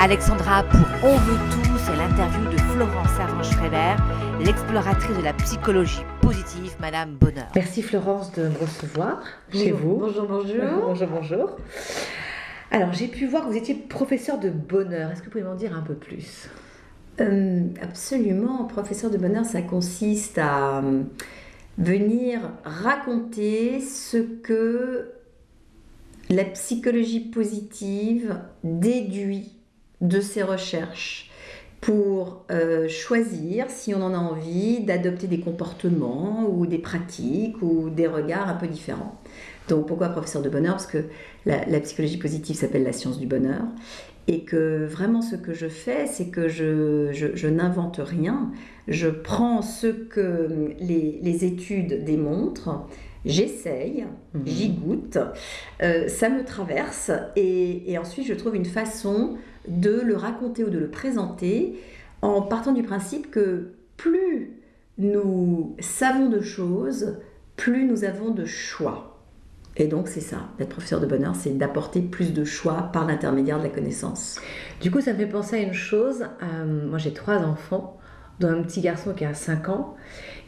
Alexandra pour On veut tout, c'est l'interview de Florence Servan-Schreiber, l'exploratrice de la psychologie positive, Madame Bonheur. Merci Florence de me recevoir chez vous. Bonjour, bonjour. Bonjour, bonjour. Alors, j'ai pu voir que vous étiez professeur de bonheur. Est-ce que vous pouvez m'en dire un peu plus ? Absolument. Professeur de bonheur, ça consiste à venir raconter ce que la psychologie positive déduit de ses recherches pour choisir, si on en a envie, d'adopter des comportements ou des pratiques ou des regards un peu différents. Donc pourquoi professeur de bonheur ? Parce que la psychologie positive s'appelle la science du bonheur et que vraiment ce que je fais, c'est que je n'invente rien, je prends ce que les études démontrent, j'essaye, j'y goûte, ça me traverse et ensuite je trouve une façon de le raconter ou de le présenter en partant du principe que plus nous savons de choses, plus nous avons de choix. Et donc c'est ça, d'être professeur de bonheur, c'est d'apporter plus de choix par l'intermédiaire de la connaissance. Du coup, ça me fait penser à une chose. Moi, j'ai 3 enfants, dont un petit garçon qui a 5 ans.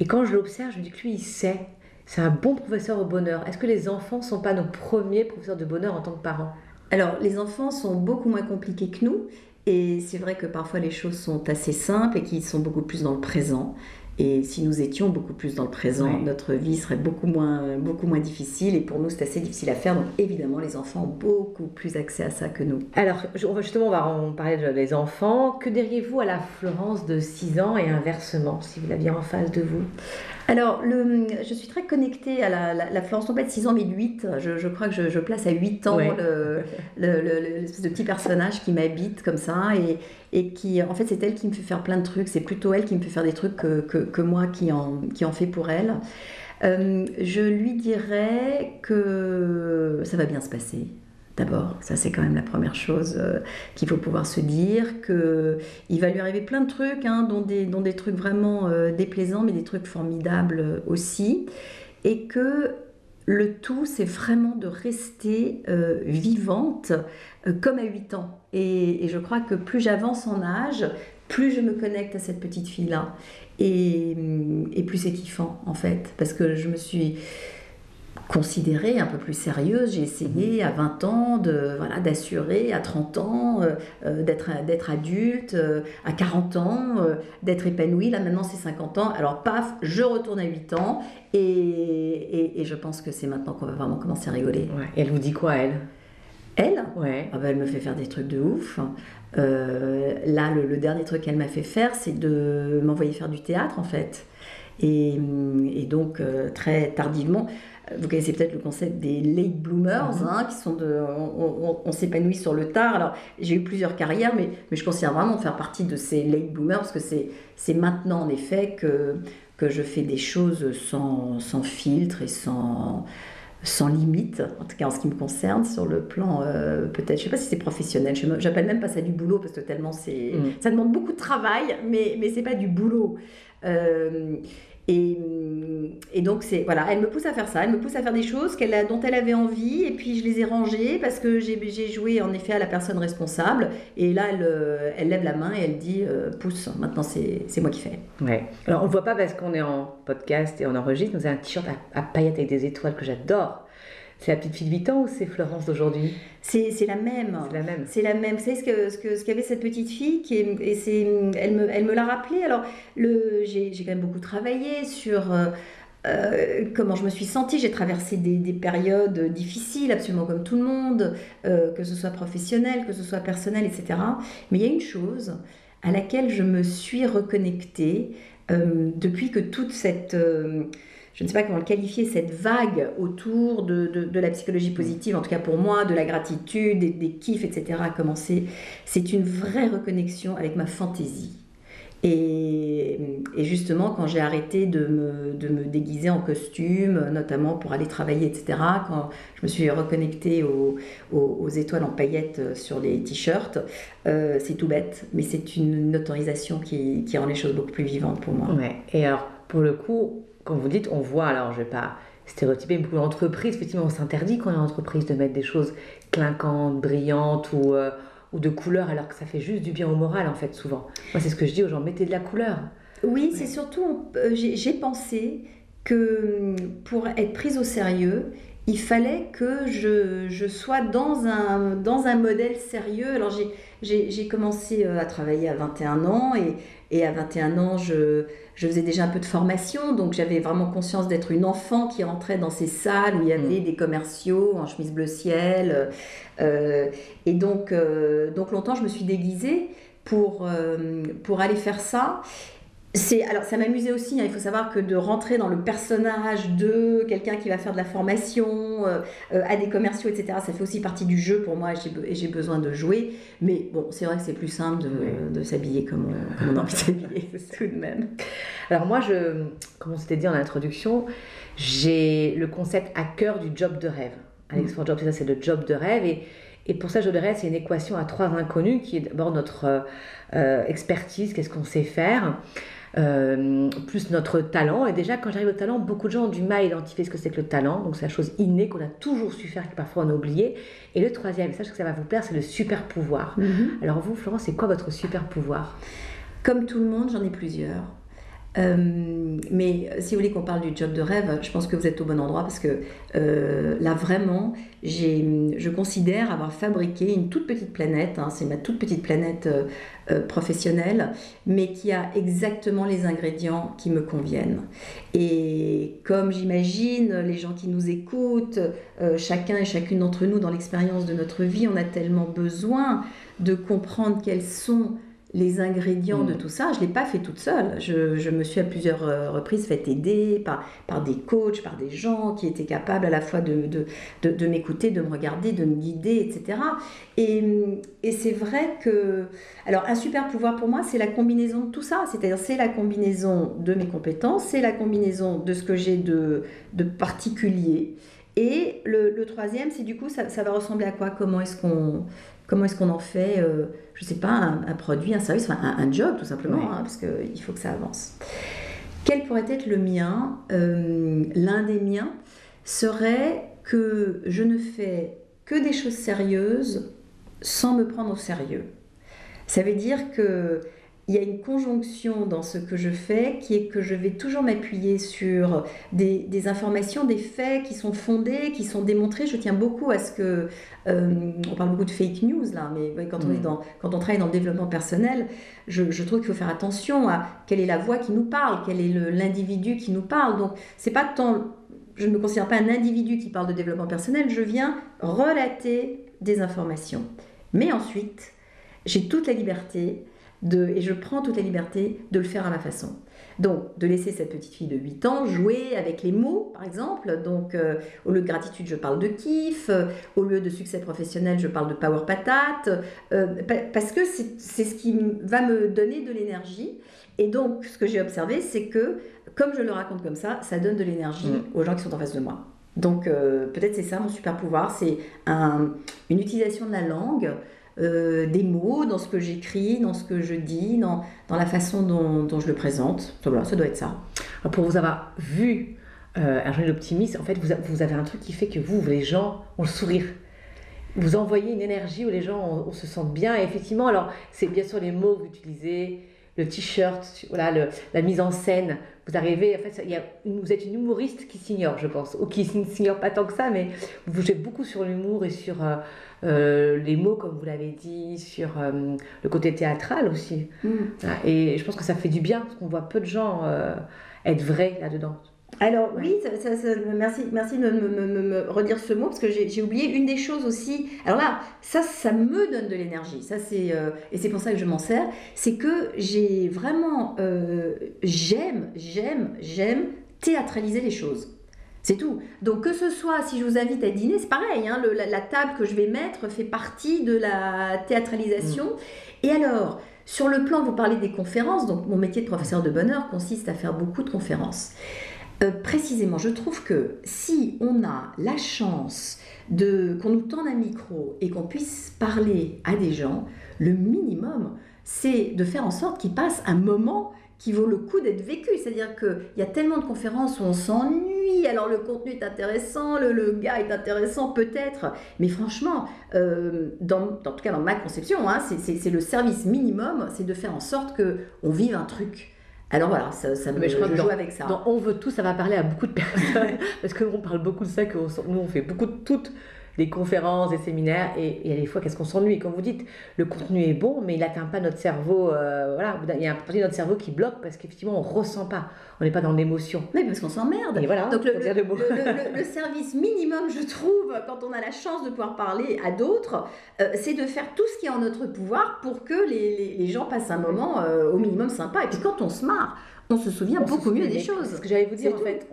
Et quand je l'observe, je me dis que lui, il sait. C'est un bon professeur au bonheur. Est-ce que les enfants ne sont pas nos premiers professeurs de bonheur en tant que parents ? Alors, les enfants sont beaucoup moins compliqués que nous. Et c'est vrai que parfois les choses sont assez simples et qu'ils sont beaucoup plus dans le présent. Et si nous étions beaucoup plus dans le présent, notre vie serait beaucoup moins difficile. Et pour nous, c'est assez difficile à faire. Donc évidemment, les enfants ont beaucoup plus accès à ça que nous. Alors justement, on va parler des enfants. Que diriez-vous à la Florence de 6 ans et inversement, si vous l'aviez en face de vous ? Alors, je suis très connectée à la Florence, non pas de 6 ans, mais de 8. Je crois que je place à 8 ans l'espèce de petit personnage qui m'habite comme ça et qui, en fait, c'est elle qui me fait faire plein de trucs. C'est plutôt elle qui me fait faire des trucs que moi qui en fait pour elle. Je lui dirais que ça va bien se passer. D'abord, ça c'est quand même la première chose qu'il faut pouvoir se dire, qu'il va lui arriver plein de trucs, dont des trucs vraiment déplaisants, mais des trucs formidables aussi, et que le tout c'est vraiment de rester vivante comme à 8 ans. Et je crois que plus j'avance en âge, plus je me connecte à cette petite fille-là, et plus c'est kiffant en fait, parce que je me suis considérée un peu plus sérieuse. J'ai essayé à 20 ans d'assurer, à 30 ans d'être adulte, à 40 ans d'être épanouie. Là maintenant c'est 50 ans, alors paf, je retourne à 8 ans et je pense que c'est maintenant qu'on va vraiment commencer à rigoler. Ouais. Et elle vous dit quoi, elle ? Elle ? Ouais. Elle me fait faire des trucs de ouf. Là le dernier truc qu'elle m'a fait faire, c'est de m'envoyer faire du théâtre en fait. Et donc très tardivement, vous connaissez peut-être le concept des late bloomers, qui sont on s'épanouit sur le tard. Alors j'ai eu plusieurs carrières, mais je considère vraiment faire partie de ces late bloomers parce que c'est maintenant en effet que je fais des choses sans filtre et sans limite, en tout cas en ce qui me concerne, sur le plan peut-être, je sais pas si c'est professionnel, j'appelle même pas ça du boulot parce que tellement ça demande beaucoup de travail, mais c'est pas du boulot. Et donc elle me pousse à faire ça, elle me pousse à faire des choses dont elle avait envie, et puis je les ai rangées parce que j'ai joué en effet à la personne responsable, et là elle lève la main et elle dit pousse, maintenant c'est moi qui fais. Ouais. Alors on ne voit pas parce qu'on est en podcast et on enregistre, nous avons un t-shirt à paillettes avec des étoiles que j'adore. C'est la petite fille de 8 ans ou c'est Florence d'aujourd'hui ? C'est la même. C'est la même. C'est la même. Vous savez ce qu'avait cette petite fille elle me l'a rappelé. Alors, j'ai quand même beaucoup travaillé sur comment je me suis sentie. J'ai traversé des périodes difficiles, absolument comme tout le monde, que ce soit professionnel, que ce soit personnel, etc. Mais il y a une chose à laquelle je me suis reconnectée depuis que toute cette... je ne sais pas comment le qualifier, cette vague autour de la psychologie positive, en tout cas pour moi, de la gratitude, des kiffs, etc. a commencé. C'est une vraie reconnexion avec ma fantaisie. Et justement, quand j'ai arrêté de me déguiser en costume, notamment pour aller travailler, etc., quand je me suis reconnectée aux étoiles en paillettes sur les t-shirts, c'est tout bête, mais c'est une autorisation qui rend les choses beaucoup plus vivantes pour moi. Ouais. Et alors, pour le coup, quand vous dites, on voit, alors je ne vais pas stéréotyper, beaucoup d'entreprises, effectivement, on s'interdit quand on est en entreprise de mettre des choses clinquantes, brillantes ou ou de couleur, alors que ça fait juste du bien au moral, en fait, souvent. Moi, c'est ce que je dis aux gens, mettez de la couleur. Oui, c'est surtout, j'ai pensé que pour être prise au sérieux, il fallait que je sois dans un modèle sérieux. Alors j'ai commencé à travailler à 21 ans et à 21 ans, je faisais déjà un peu de formation, donc j'avais vraiment conscience d'être une enfant qui rentrait dans ces salles où il y avait des commerciaux en chemise bleu ciel. Et donc longtemps, je me suis déguisée pour aller faire ça. Alors ça m'amusait aussi, hein. Il faut savoir que de rentrer dans le personnage de quelqu'un qui va faire de la formation à des commerciaux, etc., ça fait aussi partie du jeu pour moi et j'ai besoin de jouer. Mais bon, c'est vrai que c'est plus simple de s'habiller comme on a envie de s'habiller tout de même. Alors moi, comme on s'était dit en introduction, j'ai le concept à cœur du job de rêve. Alex for Job, c'est ça, c'est le job de rêve. Et pour ça, job de rêve, c'est une équation à 3 inconnus qui est d'abord notre expertise, qu'est-ce qu'on sait faire, plus notre talent. Et déjà, quand j'arrive au talent, beaucoup de gens ont du mal à identifier ce que c'est que le talent. Donc, c'est la chose innée qu'on a toujours su faire, que parfois on a oublié. Et le troisième, ça, je sais que ça va vous plaire, c'est le super pouvoir. Alors vous, Florence, c'est quoi votre super pouvoir? Comme tout le monde, j'en ai plusieurs. Mais si vous voulez qu'on parle du job de rêve, je pense que vous êtes au bon endroit parce que là vraiment, je considère avoir fabriqué une toute petite planète, hein, c'est ma toute petite planète professionnelle, mais qui a exactement les ingrédients qui me conviennent. Et comme j'imagine, les gens qui nous écoutent, chacun et chacune d'entre nous dans l'expérience de notre vie, on a tellement besoin de comprendre quels sont les ingrédients de tout ça. Je ne l'ai pas fait toute seule. Je me suis à plusieurs reprises fait aider par des coachs, par des gens qui étaient capables à la fois de m'écouter, de me regarder, de me guider, etc. Et c'est vrai que... Alors, un super pouvoir pour moi, c'est la combinaison de tout ça. C'est-à-dire, c'est la combinaison de mes compétences, c'est la combinaison de ce que j'ai de particulier. Et le troisième, c'est du coup, ça va ressembler à quoi? Comment est-ce qu'on en fait, je ne sais pas, un produit, un service, enfin, un job tout simplement, hein, parce qu'il faut que ça avance. Quel pourrait être le mien? L'un des miens serait que je ne fais que des choses sérieuses sans me prendre au sérieux. Ça veut dire que il y a une conjonction dans ce que je fais qui est que je vais toujours m'appuyer sur des informations, des faits qui sont fondés, qui sont démontrés. Je tiens beaucoup à ce que... on parle beaucoup de fake news là, mais quand on travaille dans le développement personnel, je trouve qu'il faut faire attention à quelle est la voix qui nous parle, quel est l'individu qui nous parle. Donc, c'est pas tant... Je ne me considère pas un individu qui parle de développement personnel, je viens relater des informations. Mais ensuite, j'ai toute la liberté et je prends toute la liberté de le faire à ma façon. Donc, de laisser cette petite fille de 8 ans jouer avec les mots, par exemple. Donc, au lieu de gratitude, je parle de kiff. Au lieu de succès professionnel, je parle de power patate. Parce que c'est ce qui va me donner de l'énergie. Et donc, ce que j'ai observé, c'est que, comme je le raconte comme ça donne de l'énergie aux gens qui sont en face de moi. Donc, peut-être c'est ça mon super pouvoir, c'est une utilisation de la langue, des mots, dans ce que j'écris, dans ce que je dis, dans la façon dont je le présente. Voilà, ça doit être ça. Alors pour vous avoir vu un journal optimiste, en fait, vous avez un truc qui fait que les gens ont le sourire. Vous envoyez une énergie où les gens on se sentent bien. Et effectivement, alors, c'est bien sûr les mots que vous utilisez, le t-shirt, voilà, la mise en scène. Vous arrivez, en fait, vous êtes une humoriste qui s'ignore, je pense, ou qui ne s'ignore pas tant que ça, mais vous jouez beaucoup sur l'humour et sur les mots, comme vous l'avez dit, sur le côté théâtral aussi. Voilà. Et je pense que ça fait du bien, parce qu'on voit peu de gens être vrais là-dedans. Alors oui, merci de me redire ce mot, parce que j'ai oublié une des choses aussi. Alors là, ça me donne de l'énergie, et c'est pour ça que je m'en sers, c'est que j'ai vraiment, j'aime théâtraliser les choses. C'est tout. Donc que ce soit, si je vous invite à dîner, c'est pareil, hein, la table que je vais mettre fait partie de la théâtralisation. Et alors, sur le plan, vous parlez des conférences, donc mon métier de professeur de bonheur consiste à faire beaucoup de conférences. Précisément, je trouve que si on a la chance qu'on nous tende un micro et qu'on puisse parler à des gens, le minimum, c'est de faire en sorte qu'ils passent un moment qui vaut le coup d'être vécu. C'est-à-dire qu'il y a tellement de conférences où on s'ennuie, oui, alors le contenu est intéressant, le gars est intéressant peut-être, mais franchement, en tout cas dans ma conception, hein, c'est le service minimum, c'est de faire en sorte qu'on vive un truc. Alors voilà, je joue avec ça. Dans On veut tout, ça va parler à beaucoup de personnes, parce qu'on parle beaucoup de ça, nous on fait beaucoup de toutes des conférences, des séminaires, et il y a des fois, qu'est-ce qu'on s'ennuie. Comme vous dites, le contenu est bon, mais il n'atteint pas notre cerveau. Voilà, il y a un partie de notre cerveau qui bloque parce qu'effectivement, on ne ressent pas, on n'est pas dans l'émotion. Oui, parce qu'on s'emmerde. Et voilà, donc le service minimum, je trouve, quand on a la chance de pouvoir parler à d'autres, c'est de faire tout ce qui est en notre pouvoir pour que les gens passent un moment au minimum sympa. Et puis quand on se marre, on se souvient beaucoup mieux des choses. C'est ce que j'allais vous dire, en fait.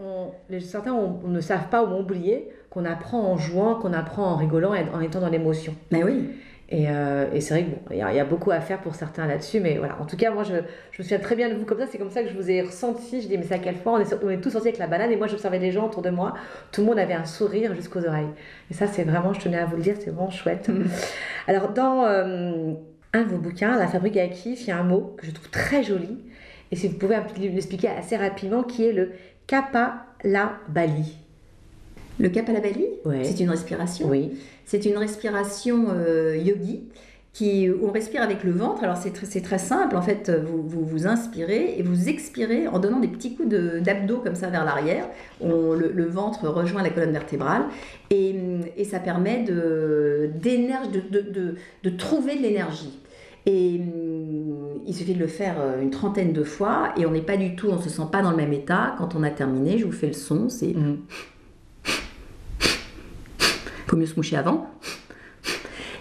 Certains ne savent pas ou ont oublié qu'on apprend en jouant, qu'on apprend en rigolant et en étant dans l'émotion. Mais oui. Et c'est vrai qu'il y a beaucoup à faire pour certains là-dessus, mais voilà. En tout cas, moi, je me souviens très bien de vous comme ça. C'est comme ça que je vous ai ressenti. Je dis, mais c'est à quelle fois on est tous sortis avec la banane, et moi, j'observais les gens autour de moi. Tout le monde avait un sourire jusqu'aux oreilles. Et ça, c'est vraiment, je tenais à vous le dire, c'est vraiment chouette. Alors, dans un de vos bouquins, La Fabrique à kiff, il y a un mot que je trouve très joli. Et si vous pouvez l'expliquer assez rapidement, qui est le Kapalabhati. Le Kapalabhati, ouais. C'est une respiration. Oui. C'est une respiration yogi où on respire avec le ventre. Alors c'est très simple. En fait, vous inspirez et vous expirez en donnant des petits coups d'abdos comme ça vers l'arrière. Le ventre rejoint la colonne vertébrale et ça permet de trouver de l'énergie. Et il suffit de le faire une trentaine de fois et on n'est pas du tout, on ne se sent pas dans le même état. Quand on a terminé, je vous fais le son, c'est... Faut mieux se moucher avant.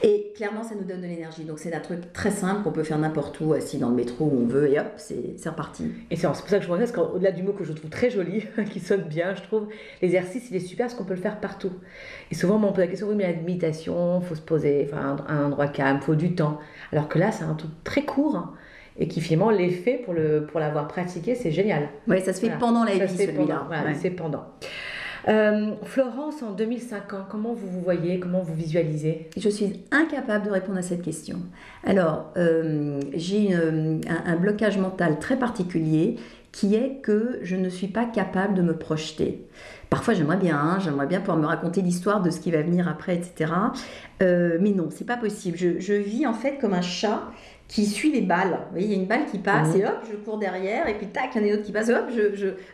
Et clairement, ça nous donne de l'énergie. Donc c'est un truc très simple qu'on peut faire n'importe où, assis dans le métro où on veut, et hop, c'est reparti. Et c'est pour ça que je vous remercie, parce qu'au-delà du mot que je trouve très joli, qui sonne bien, je trouve, l'exercice, il est super, parce qu'on peut le faire partout. Et souvent, on me pose la question, oui, mais la méditation, il faut se poser, enfin, un endroit calme, il faut du temps. Alors que là, c'est un truc très court, et qui finalement, l'effet, pour l'avoir pratiqué, c'est génial. Oui, ça se fait pendant la vie, celui-là. Voilà, c'est pendant. Florence, en 2005 ans, comment vous vous voyez, comment vous visualisez? Je suis incapable de répondre à cette question. Alors, j'ai un blocage mental très particulier qui est que je ne suis pas capable de me projeter. Parfois, j'aimerais bien pouvoir me raconter l'histoire de ce qui va venir après, etc. Mais non, c'est pas possible. Je vis en fait comme un chat qui suit les balles. Vous voyez, il y a une balle qui passe et hop, je cours derrière, et puis tac, il y en a une autre qui passe, et hop,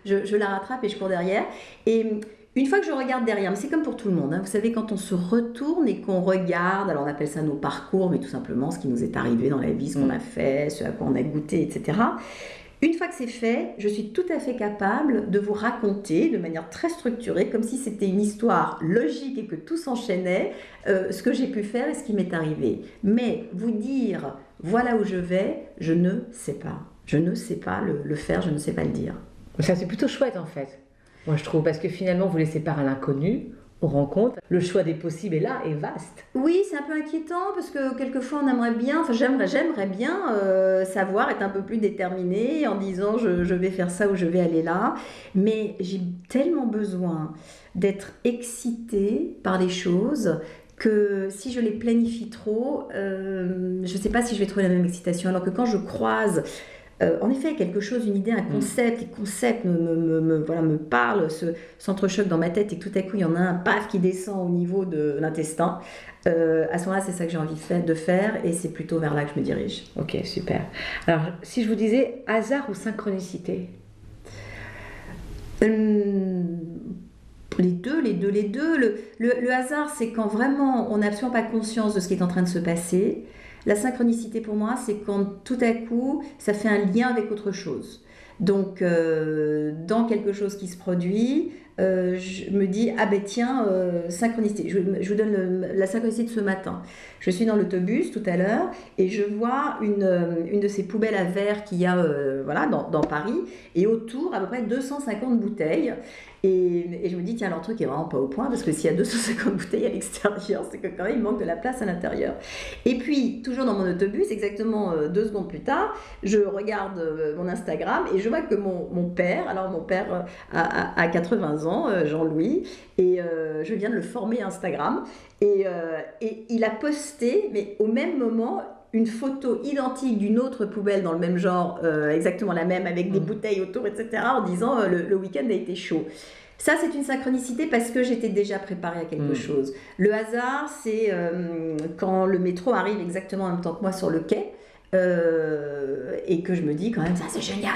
je la rattrape et je cours derrière. Et une fois que je regarde derrière, mais c'est comme pour tout le monde, hein, vous savez, quand on se retourne et qu'on regarde, alors on appelle ça nos parcours, mais tout simplement ce qui nous est arrivé dans la vie, ce qu'on a fait, ce à quoi on a goûté, etc. Une fois que c'est fait, je suis tout à fait capable de vous raconter de manière très structurée, comme si c'était une histoire logique et que tout s'enchaînait, ce que j'ai pu faire et ce qui m'est arrivé. Mais vous dire, voilà où je vais, je ne sais pas. Je ne sais pas le faire, je ne sais pas le dire. Ça, c'est plutôt chouette en fait. Moi, je trouve, parce que finalement, vous laissez part à l'inconnu, aux rencontres. Le choix des possibles est là, est vaste. Oui, c'est un peu inquiétant parce que quelquefois on aimerait bien, enfin j'aimerais bien savoir, être un peu plus déterminée en disant je vais faire ça ou je vais aller là. Mais j'ai tellement besoin d'être excitée par les choses que si je les planifie trop, je ne sais pas si je vais trouver la même excitation. Alors que quand je croise en effet, quelque chose, une idée, un concept, les concepts me parlent, s'entrechoquent dans ma tête et que tout à coup il y en a un paf qui descend au niveau de l'intestin. À ce moment-là, c'est ça que j'ai envie de faire et c'est plutôt vers là que je me dirige. Ok, super. Alors, si je vous disais hasard ou synchronicité? Les deux. Le hasard, c'est quand vraiment on n'a absolument pas conscience de ce qui est en train de se passer. La synchronicité pour moi, c'est quand tout à coup, ça fait un lien avec autre chose. Donc, dans quelque chose qui se produit, je me dis, ah ben tiens, synchronicité. Je vous donne la synchronicité de ce matin. Je suis dans l'autobus tout à l'heure et je vois une de ces poubelles à verre qu'il y a dans Paris et autour à peu près 250 bouteilles. Et je me dis, tiens, leur truc est vraiment pas au point parce que s'il y a 250 bouteilles à l'extérieur, c'est que quand même il manque de la place à l'intérieur. Et puis, toujours dans mon autobus, exactement 2 secondes plus tard, je regarde mon Instagram et je vois que mon père a 80 ans, Jean-Louis, et je viens de le former Instagram. Et il a posté, mais au même moment, une photo identique d'une autre poubelle dans le même genre, exactement la même, avec des bouteilles autour, etc., en disant le week-end a été chaud. Ça, c'est une synchronicité parce que j'étais déjà préparée à quelque chose. Le hasard, c'est quand le métro arrive exactement en même temps que moi sur le quai et que je me dis quand même, ça c'est génial.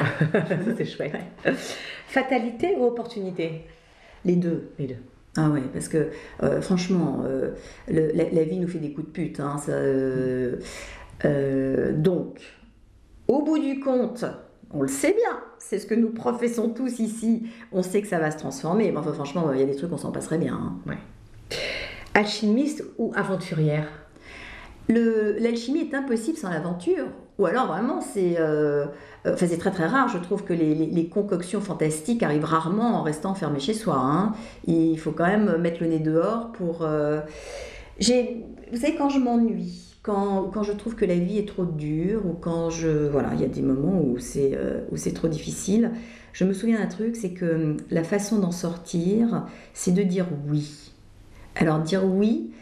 C'est chouette. Ouais. Fatalité ou opportunité? Les deux. Les deux. Ah ouais, parce que franchement, la vie nous fait des coups de pute. Hein, donc, au bout du compte, on le sait bien, c'est ce que nous professons tous ici, on sait que ça va se transformer. Mais enfin, franchement, il y a des trucs, on s'en passerait bien. Hein. Ouais. Alchimiste ou aventurière? L'alchimie est impossible sans l'aventure. Ou alors vraiment, c'est très très rare. Je trouve que les concoctions fantastiques arrivent rarement en restant enfermé chez soi. Hein. Il faut quand même mettre le nez dehors pour... Vous savez, quand je m'ennuie, quand je trouve que la vie est trop dure, ou quand voilà, il y a des moments où c'est trop difficile, je me souviens d'un truc, c'est que la façon d'en sortir, c'est de dire oui. Alors dire oui,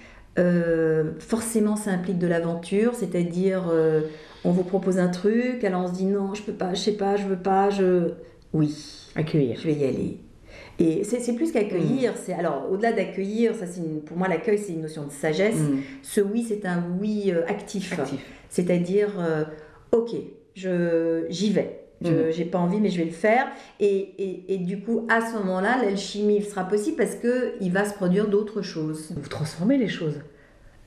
forcément ça implique de l'aventure, c'est-à-dire on vous propose un truc, alors on se dit non, je peux pas, je sais pas, je veux pas, oui, accueillir, je vais y aller. Et c'est plus qu'accueillir, alors au-delà d'accueillir, ça pour moi l'accueil c'est une notion de sagesse. Ce oui c'est un oui actif. C'est-à-dire ok, j'y vais. J'ai pas envie mais je vais le faire et du coup à ce moment-là l'alchimie sera possible parce que il va se produire d'autres choses. Vous transformez les choses.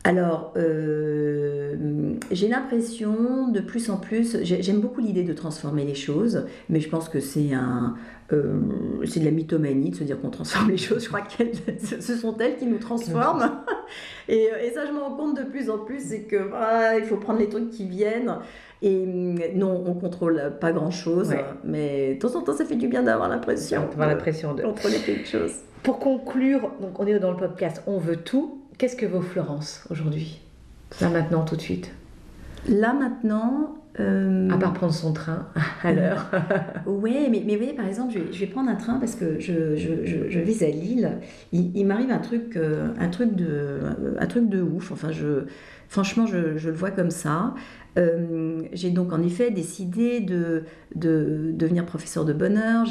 Alors j'ai l'impression de plus en plus, j'aime beaucoup l'idée de transformer les choses, mais je pense que c'est de la mythomanie de se dire qu'on transforme les choses. Je crois que ce sont elles qui nous transforment. Et ça, je me rends compte de plus en plus, c'est que il faut prendre les trucs qui viennent. Et non, on contrôle pas grand-chose, mais de temps en temps, ça fait du bien d'avoir l'impression de contrôler quelque chose. Pour conclure, donc on est dans le podcast On veut tout. Qu'est-ce que vaut Florence aujourd'hui? Là maintenant, tout de suite. Là maintenant... À part prendre son train à l'heure. Oui, mais vous voyez, par exemple, je vais prendre un train parce que je vais à Lille. Il m'arrive un truc de ouf. Enfin, franchement, je le vois comme ça. J'ai donc en effet décidé de devenir professeur de bonheur.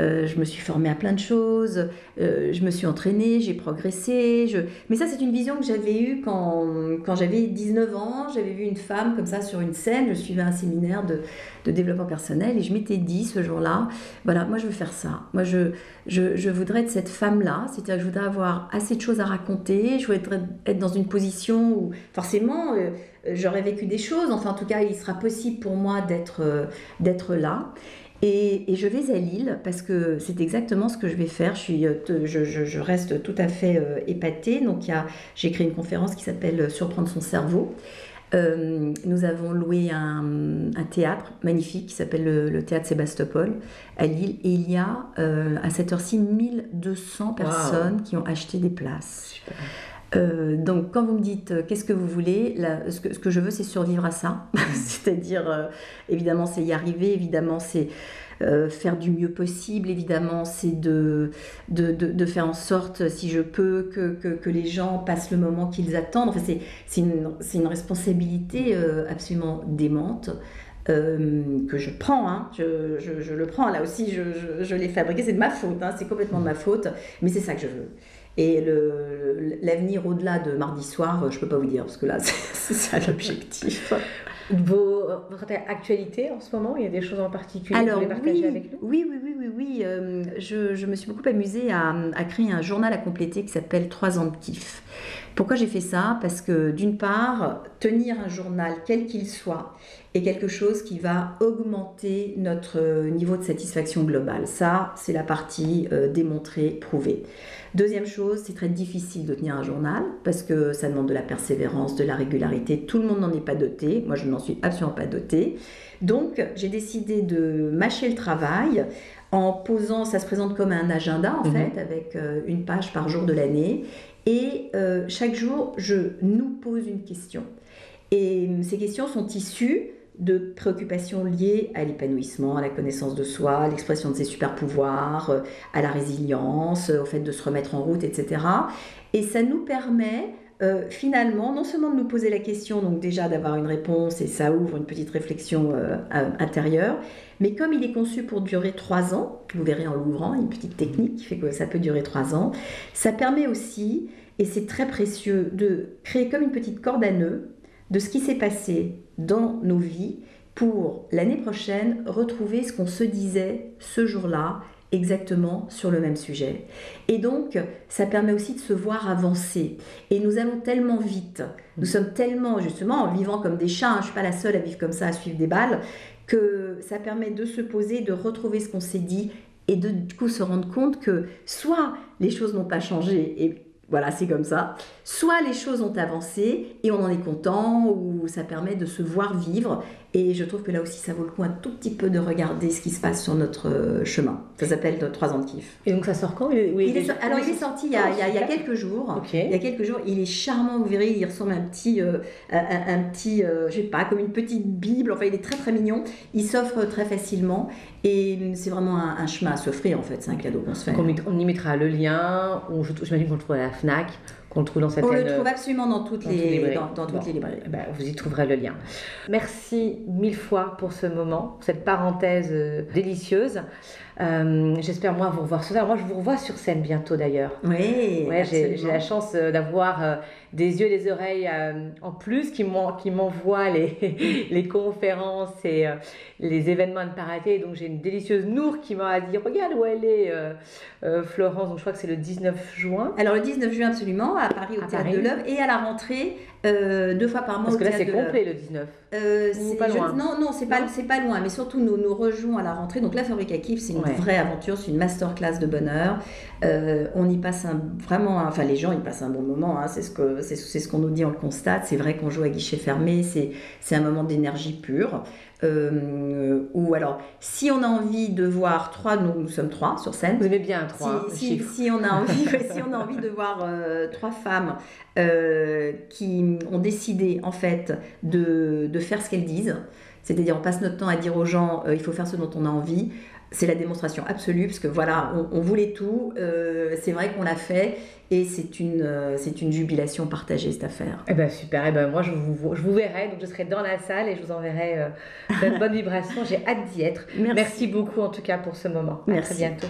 Je me suis formée à plein de choses, je me suis entraînée, j'ai progressé. Mais ça, c'est une vision que j'avais eue quand j'avais 19 ans. J'avais vu une femme comme ça sur une scène. Je suivais un séminaire de développement personnel et je m'étais dit ce jour-là, voilà, moi je veux faire ça. Moi, je voudrais être cette femme-là. C'est-à-dire que je voudrais avoir assez de choses à raconter. Je voudrais être dans une position où forcément j'aurais vécu des choses. Enfin, en tout cas, il sera possible pour moi d'être là. Et je vais à Lille parce que c'est exactement ce que je vais faire. Je reste tout à fait épatée. Donc j'ai créé une conférence qui s'appelle Surprendre son cerveau. Nous avons loué un théâtre magnifique qui s'appelle le théâtre Sébastopol à Lille. Et il y a à cette heure-ci 1200 personnes qui ont acheté des places. Super. Donc quand vous me dites qu'est-ce que vous voulez, ce que je veux c'est survivre à ça, c'est-à-dire évidemment c'est y arriver, évidemment c'est faire du mieux possible, évidemment c'est de faire en sorte si je peux que les gens passent le moment qu'ils attendent. Enfin, c'est une responsabilité absolument démente. Que je prends, hein. Je le prends, là aussi je l'ai fabriqué, c'est de ma faute, hein. C'est complètement de ma faute, mais c'est ça que je veux. Et l'avenir au-delà de mardi soir, je ne peux pas vous dire, parce que là, c'est ça l'objectif. Votre actualité en ce moment, il y a des choses en particulier que vous voulez partager avec nous? Oui. Je me suis beaucoup amusée à créer un journal à compléter qui s'appelle 3 ans de kiff. Pourquoi j'ai fait ça? Parce que d'une part, tenir un journal, quel qu'il soit, est quelque chose qui va augmenter notre niveau de satisfaction globale. Ça, c'est la partie démontrée, prouvée. Deuxième chose, c'est très difficile de tenir un journal parce que ça demande de la persévérance, de la régularité. Tout le monde n'en est pas doté. Moi, je n'en suis absolument pas dotée. Donc, j'ai décidé de mâcher le travail en posant, ça se présente comme un agenda en fait, avec une page par jour de l'année. Et chaque jour, je nous pose une question. Et ces questions sont issues de préoccupations liées à l'épanouissement, à la connaissance de soi, à l'expression de ses super pouvoirs, à la résilience, au fait de se remettre en route, etc. Et ça nous permet, finalement, non seulement de nous poser la question, donc déjà d'avoir une réponse, et ça ouvre une petite réflexion intérieure, mais comme il est conçu pour durer 3 ans, vous verrez en l'ouvrant, une petite technique qui fait que ça peut durer 3 ans, ça permet aussi, et c'est très précieux, de créer comme une petite corde à nœuds de ce qui s'est passé dans nos vies pour l'année prochaine retrouver ce qu'on se disait ce jour-là exactement sur le même sujet. Et donc, ça permet aussi de se voir avancer. Et nous allons tellement vite, nous sommes tellement, justement, en vivant comme des chats, je ne suis pas la seule à vivre comme ça, à suivre des balles, que ça permet de se poser, de retrouver ce qu'on s'est dit et de du coup se rendre compte que soit les choses n'ont pas changé et voilà, c'est comme ça. Soit les choses ont avancé et on en est content, ou ça permet de se voir vivre. Et je trouve que là aussi, ça vaut le coup un tout petit peu de regarder ce qui se passe sur notre chemin. Ça s'appelle 3 ans de kiff. Et donc ça sort quand? Il est sorti il y a quelques jours. Okay. Il y a quelques jours. Il est charmant, vous verrez, il ressemble à un petit, je sais pas, comme une petite Bible. Enfin, il est très très mignon. Il s'offre très facilement. Et c'est vraiment un chemin à s'offrir en fait. C'est un cadeau qu'on se fait. On y mettra le lien. J'imagine qu'on le trouve à la Fnac. Qu'on le trouve dans On le trouve absolument dans toutes les librairies. Ben, vous y trouverez le lien. Merci 1000 fois pour ce moment, cette parenthèse délicieuse. J'espère moi vous revoir sur scène. Moi je vous revois sur scène bientôt d'ailleurs. Oui, ouais, j'ai la chance d'avoir des yeux, des oreilles en plus qui m'envoient les conférences et les événements de parité. Donc j'ai une délicieuse Nour qui m'a dit regarde où elle est Florence. Donc je crois que c'est le 19 juin. Alors le 19 juin absolument à Paris au Théâtre de l'Œuvre et à la rentrée 2 fois par mois au Théâtre de l'Œuvre. Parce que là c'est complet le 19. C'est pas loin. Non, c'est pas loin, mais surtout nous rejouons à la rentrée. Donc la Fabrique à Kiff, c'est une vraie aventure, c'est une masterclass de bonheur. On y passe enfin les gens ils passent un bon moment. Hein, c'est ce qu'on nous dit, on le constate. C'est vrai qu'on joue à guichet fermé, c'est un moment d'énergie pure. Ou alors, si on a envie de voir 3, nous sommes 3 sur scène. Vous aimez bien 3 si on a envie de voir 3 femmes qui ont décidé en fait de faire ce qu'elles disent, c'est-à-dire on passe notre temps à dire aux gens il faut faire ce dont on a envie. C'est la démonstration absolue parce que voilà, on voulait tout, c'est vrai qu'on l'a fait et c'est une jubilation partagée cette affaire. Eh ben super, eh ben moi je vous verrai, donc je serai dans la salle et je vous enverrai plein de bonnes vibrations, j'ai hâte d'y être. Merci beaucoup en tout cas pour ce moment. Merci. À très bientôt.